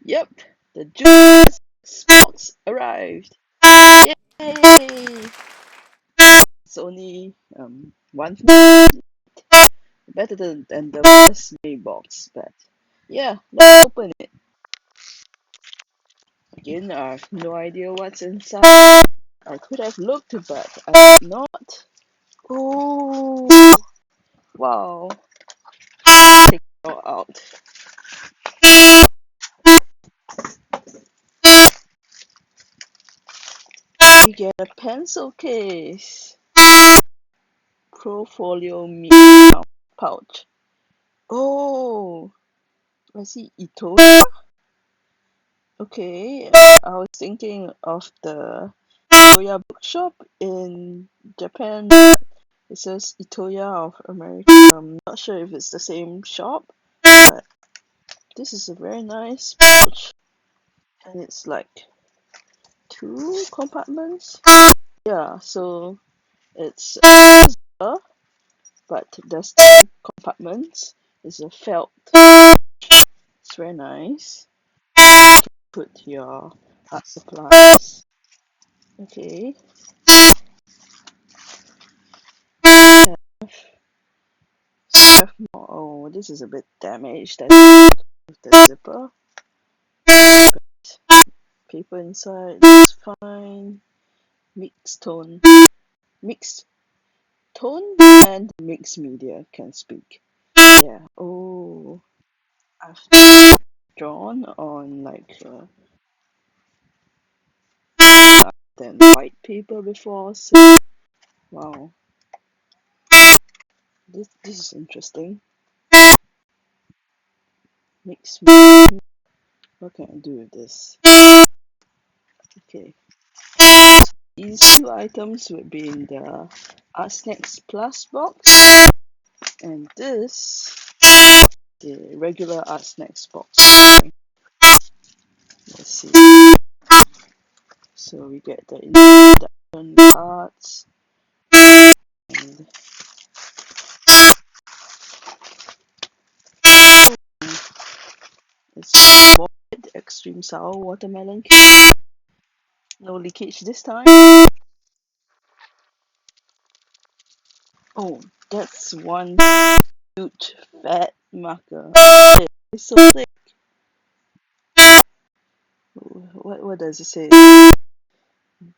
Yep, the juice box arrived. Yay! It's only one better than the first day box, but yeah, let's open it. Again, I have no idea what's inside. I could have looked, but I did not. Oh, wow. Take it all out. You get a pencil case. Portfolio pouch. Oh, I see Itoya. Okay, I was thinking of the Itoya bookshop in Japan. It says Itoya of America. I'm not sure if it's the same shop, but this is a very nice pouch. And it's like 2 compartments. Yeah, so it's but there's 2 compartments. It's a felt. It's very nice. Put your art supplies. Okay. Have more. Oh, this is a bit damaged. I think with the zipper. But paper inside is fine. Mixed tone. Mixed tone and mixed media can speak. Yeah. Oh, I've drawn on like than white paper before. So wow, this is interesting. Mixed media. What can I do with this? Okay. These 2 items would be in the Artsnacks Plus box, and this the regular Artsnacks box. Let's see. So we get the introduction cards and it's extreme sour watermelon cake. No leakage this time. Oh, that's one huge fat marker. It's so thick. What does it say?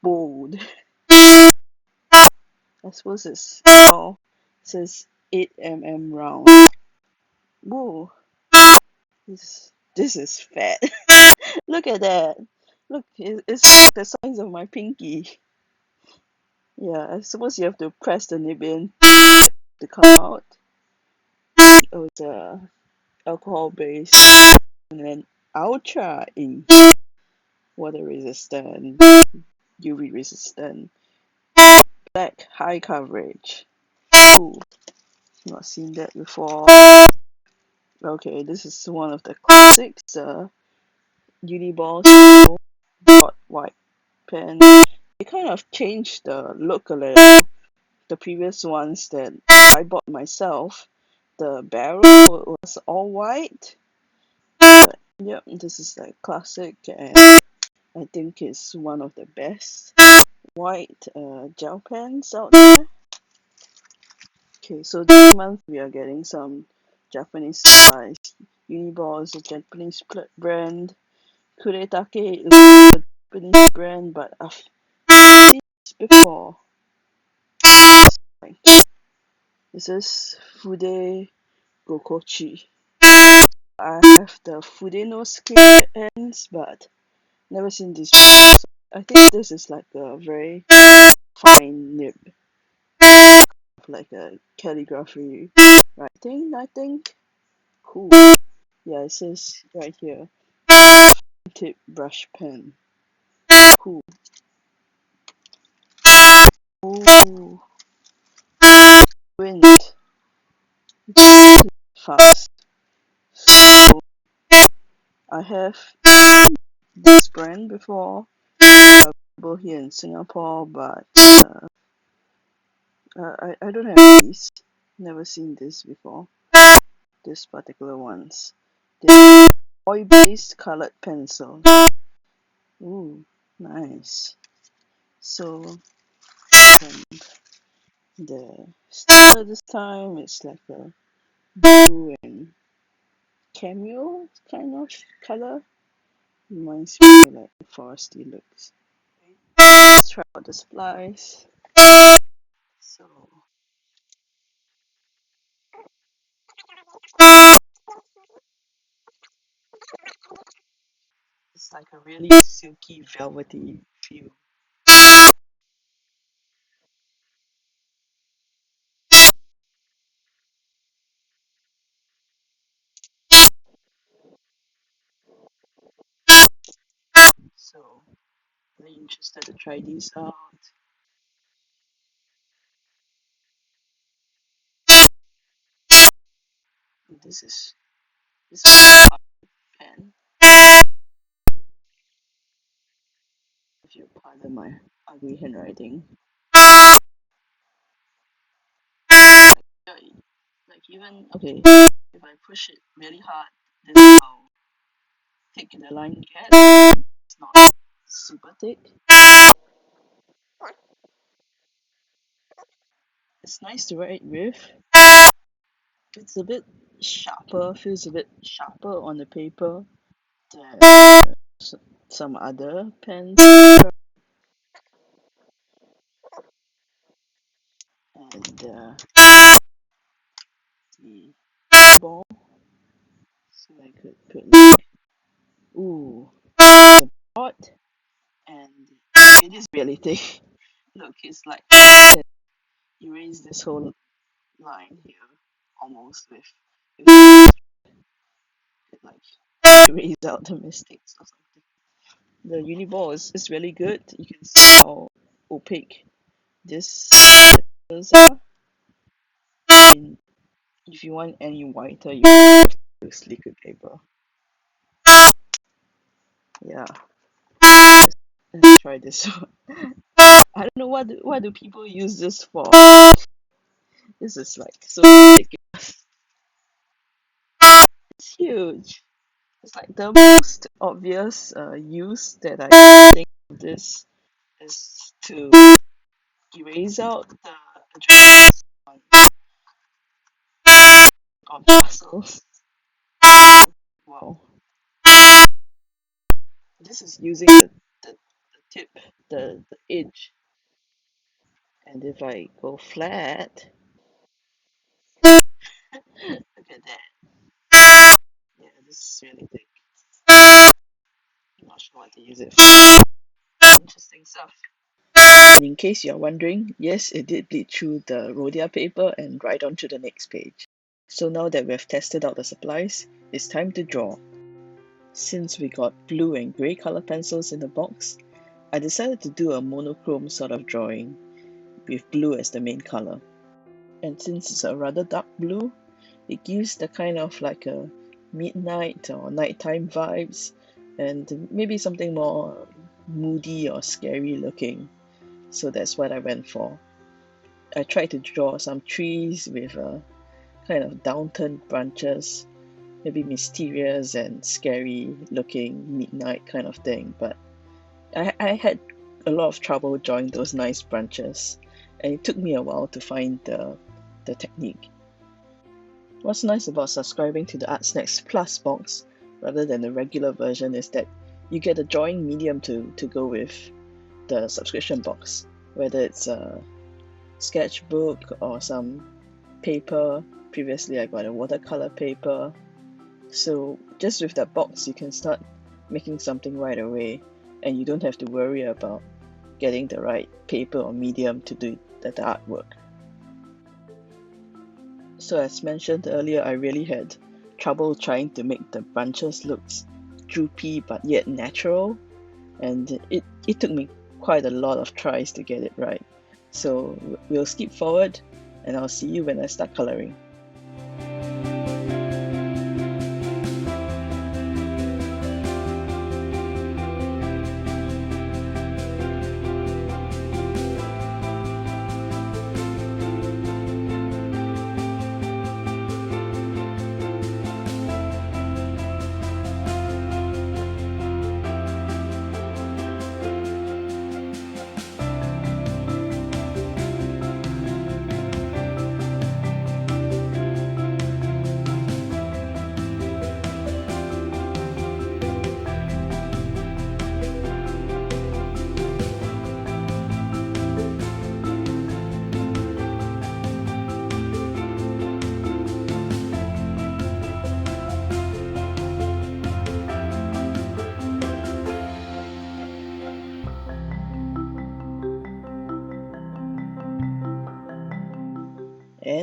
Bold. I suppose it's oh, it says 8 mm round. Whoa, this is fat. Look at that. Look, it's the size of my pinky. Yeah, I suppose you have to press the nib in to come out. Oh, it's alcohol based and then ultra ink, water resistant, UV resistant, black high coverage. Ooh, not seen that before. Okay, this is one of the classics, Uniball dot white pen. They kind of changed the look a little. The previous ones that I bought myself, the barrel was all white. But yep, this is like classic, and I think it's one of the best white gel pens out there. Okay, so this month we are getting some Japanese supplies. Uniball is a Japanese brand. Kuretake is a Japanese brand, but I've seen this before. This is Fude Gokochi. I have the Fude no scale ends, but never seen this before. So I think this is like a very fine nib, like a calligraphy writing, I think. Cool. Yeah, it says right here, tip brush pen. Cool. Oh, wind. It's fast. So I have this brand before, available here in Singapore, but I don't have these. Never seen this before. This particular ones. This oil-based colored pencil. Ooh, nice. So the sticker this time it's like a blue and cameo kind of color. Reminds me of like foresty looks. Let's try out the supplies. So it's like a really silky, velvety feel. So really interested to try these out. This is a pen. If you pardon my ugly handwriting. Yeah, like even okay, if I push it really hard, this is how thick the line gets. It's not super thick. It's nice to write with. It's a bit sharper, feels a bit sharper on the paper than some other pens. And the ball, so I could put ooh, the board, and it is really thick. Look, it's like erase this whole line here almost with like erase out the mistakes or something. The Uniball is really good. You can see how opaque this is. And if you want any whiter, you have to use liquid paper. Yeah, let's try this one. I don't know what do people use this for. This is like so ridiculous. It's huge. It's like the most obvious use that I think of this is to erase out the address on parcels. Wow. This is using the tip, the edge. And if I go flat, look at that. Yeah, this is really thick. I'm not sure what to use it for. Interesting stuff. And in case you're wondering, yes, it did bleed through the Rhodia paper and right onto the next page. So now that we've tested out the supplies, it's time to draw. Since we got blue and grey color pencils in the box, I decided to do a monochrome sort of drawing with blue as the main color. And since it's a rather dark blue, it gives the kind of like a midnight or nighttime vibes and maybe something more moody or scary looking. So that's what I went for. I tried to draw some trees with a kind of downturned branches, maybe mysterious and scary looking midnight kind of thing, but I had a lot of trouble drawing those nice branches, and it took me a while to find the technique. What's nice about subscribing to the Artsnacks Plus box rather than the regular version is that you get a drawing medium to go with the subscription box, whether it's a sketchbook or some paper. Previously I got a watercolor paper. So just with that box you can start making something right away, and you don't have to worry about getting the right paper or medium to do the artwork. So as mentioned earlier, I really had trouble trying to make the branches look droopy but yet natural, and it took me quite a lot of tries to get it right. So we'll skip forward and I'll see you when I start coloring.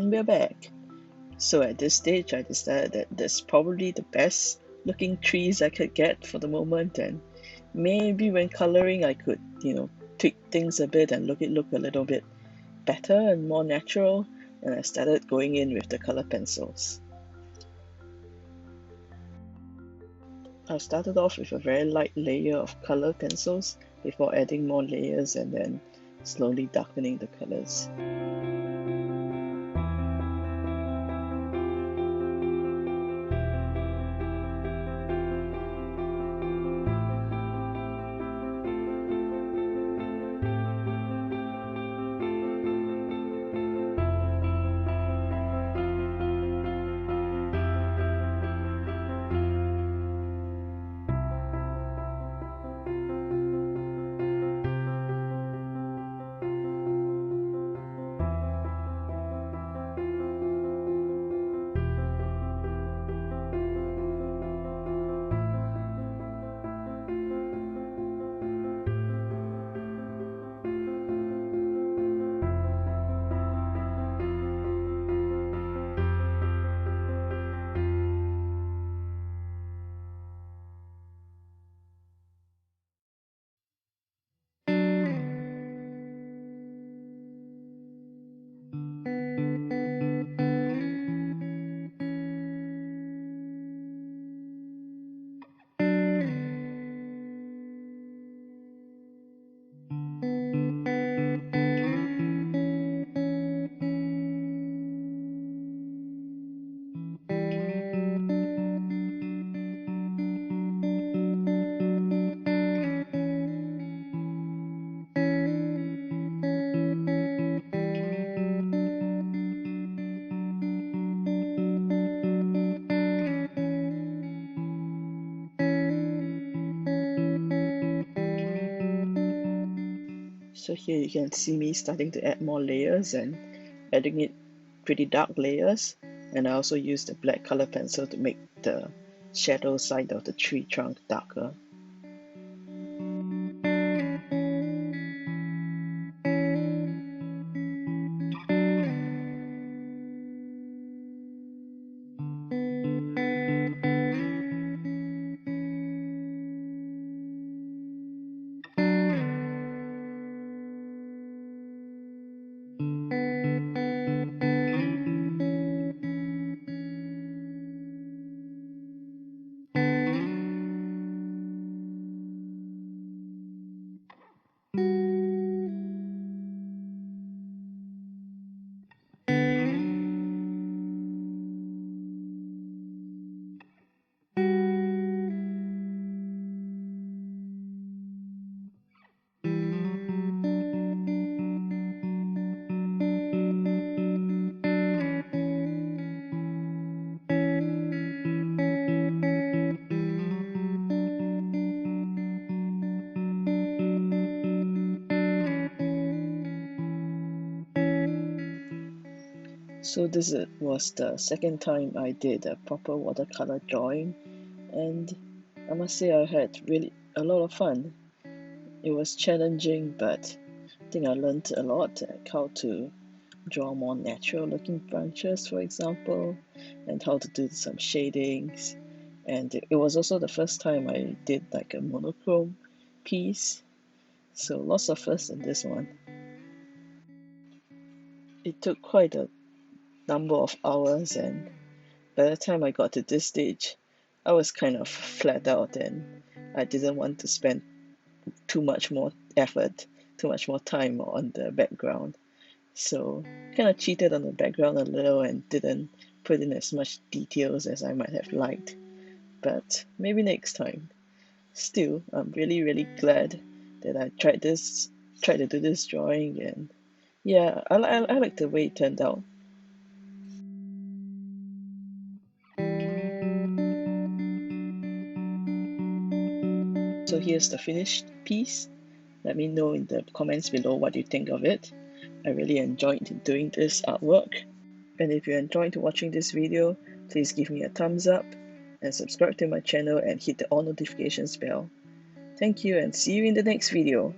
And we're back. So at this stage, I decided that that's probably the best looking trees I could get for the moment, and maybe when coloring I could, tweak things a bit and look a little bit better and more natural, and I started going in with the color pencils. I started off with a very light layer of color pencils before adding more layers and then slowly darkening the colors. So here you can see me starting to add more layers and adding it pretty dark layers, and I also used the black color pencil to make the shadow side of the tree trunk darker. So was the second time I did a proper watercolor drawing, and I must say I had really a lot of fun. It was challenging, but I think I learned a lot, like how to draw more natural looking branches, for example, and how to do some shadings. And it was also the first time I did like a monochrome piece, so lots of firsts in this one. It took quite a number of hours, and by the time I got to this stage, I was kind of flat out and I didn't want to spend too much more effort, too much more time on the background. So kind of cheated on the background a little and didn't put in as much details as I might have liked. But maybe next time. Still, I'm really, really glad that I tried to do this drawing, and yeah, I like the way it turned out. So here's the finished piece. Let me know in the comments below what you think of it. I really enjoyed doing this artwork. And if you enjoyed watching this video, please give me a thumbs up and subscribe to my channel and hit the all notifications bell. Thank you and see you in the next video.